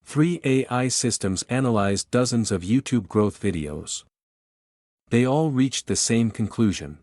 Three AI systems analyzed dozens of YouTube growth videos. They all reached the same conclusion.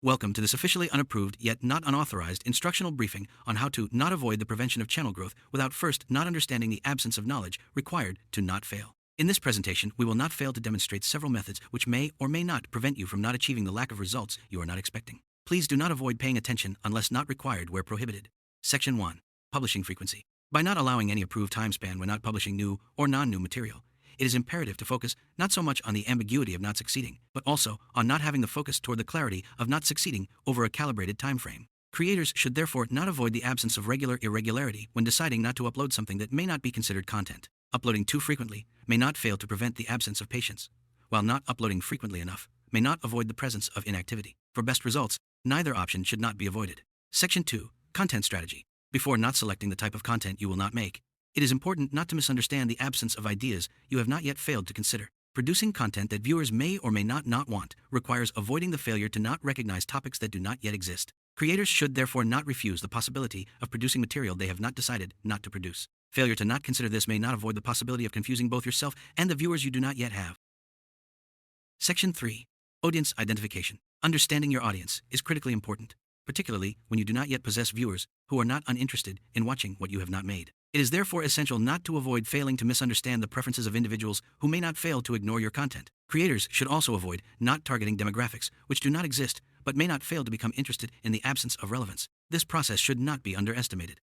Welcome to this officially unapproved yet not unauthorized instructional briefing on how to not avoid the prevention of channel growth without first not understanding the absence of knowledge required to not fail. In this presentation, we will not fail to demonstrate several methods which may or may not prevent you from not achieving the lack of results you are not expecting. Please do not avoid paying attention unless not required where prohibited. Section 1. Publishing frequency. By not allowing any approved time span when not publishing new or non-new material, it is imperative to focus not so much on the ambiguity of not succeeding, but also on not having the focus toward the clarity of not succeeding over a calibrated time frame. Creators should therefore not avoid the absence of regular irregularity when deciding not to upload something that may not be considered content. Uploading too frequently may not fail to prevent the absence of patience, while not uploading frequently enough may not avoid the presence of inactivity. For best results, neither option should not be avoided. Section 2. Content strategy. Before not selecting the type of content you will not make, it is important not to misunderstand the absence of ideas you have not yet failed to consider. Producing content that viewers may or may not want requires avoiding the failure to not recognize topics that do not yet exist. Creators should therefore not refuse the possibility of producing material they have not decided not to produce. Failure to not consider this may not avoid the possibility of confusing both yourself and the viewers you do not yet have. Section 3. Audience identification. Understanding your audience is critically important, particularly when you do not yet possess viewers who are not uninterested in watching what you have not made. It is therefore essential not to avoid failing to misunderstand the preferences of individuals who may not fail to ignore your content. Creators should also avoid not targeting demographics which do not exist but may not fail to become interested in the absence of relevance. This process should not be underestimated.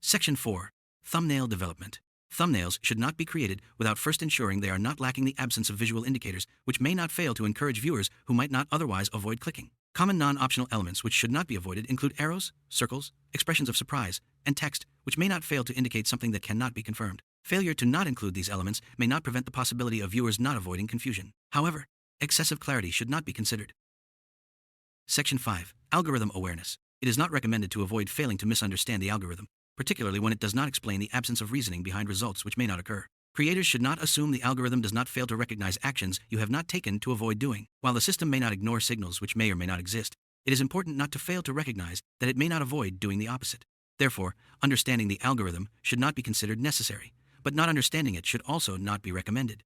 Section 4. Thumbnail development. Thumbnails should not be created without first ensuring they are not lacking the absence of visual indicators which may not fail to encourage viewers who might not otherwise avoid clicking. Common non-optional elements which should not be avoided include arrows, circles, expressions of surprise, and text which may not fail to indicate something that cannot be confirmed. Failure to not include these elements may not prevent the possibility of viewers not avoiding confusion. However, excessive clarity should not be considered. Section 5. Algorithm awareness. It is not recommended to avoid failing to misunderstand the algorithm, particularly when it does not explain the absence of reasoning behind results which may not occur. Creators should not assume the algorithm does not fail to recognize actions you have not taken to avoid doing. While the system may not ignore signals which may or may not exist, it is important not to fail to recognize that it may not avoid doing the opposite. Therefore, understanding the algorithm should not be considered necessary, but not understanding it should also not be recommended.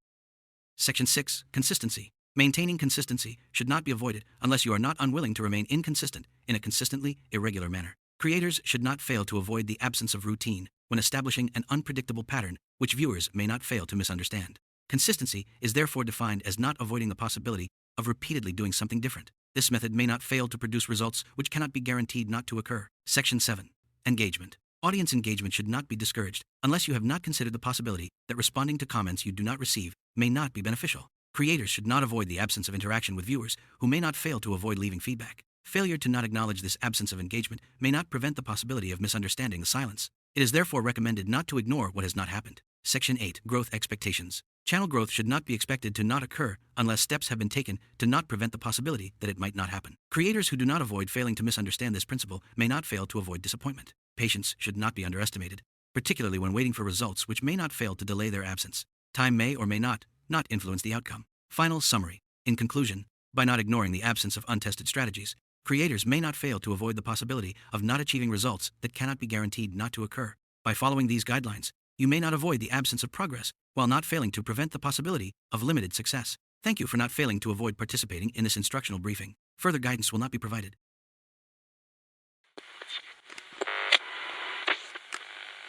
Section 6. Consistency. Maintaining consistency should not be avoided unless you are not unwilling to remain inconsistent in a consistently irregular manner. Creators should not fail to avoid the absence of routine when establishing an unpredictable pattern which viewers may not fail to misunderstand. Consistency is therefore defined as not avoiding the possibility of repeatedly doing something different. This method may not fail to produce results which cannot be guaranteed not to occur. Section 7. Engagement. Audience engagement should not be discouraged unless you have not considered the possibility that responding to comments you do not receive may not be beneficial. Creators should not avoid the absence of interaction with viewers who may not fail to avoid leaving feedback. Failure to not acknowledge this absence of engagement may not prevent the possibility of misunderstanding the silence. It is therefore recommended not to ignore what has not happened. Section 8. Growth expectations. Channel growth should not be expected to not occur unless steps have been taken to not prevent the possibility that it might not happen. Creators who do not avoid failing to misunderstand this principle may not fail to avoid disappointment. Patience should not be underestimated, particularly when waiting for results which may not fail to delay their absence. Time may or may not influence the outcome. Final summary. In conclusion, by not ignoring the absence of untested strategies, creators may not fail to avoid the possibility of not achieving results that cannot be guaranteed not to occur. By following these guidelines, you may not avoid the absence of progress while not failing to prevent the possibility of limited success. Thank you for not failing to avoid participating in this instructional briefing. Further guidance will not be provided.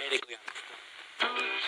Medically understood.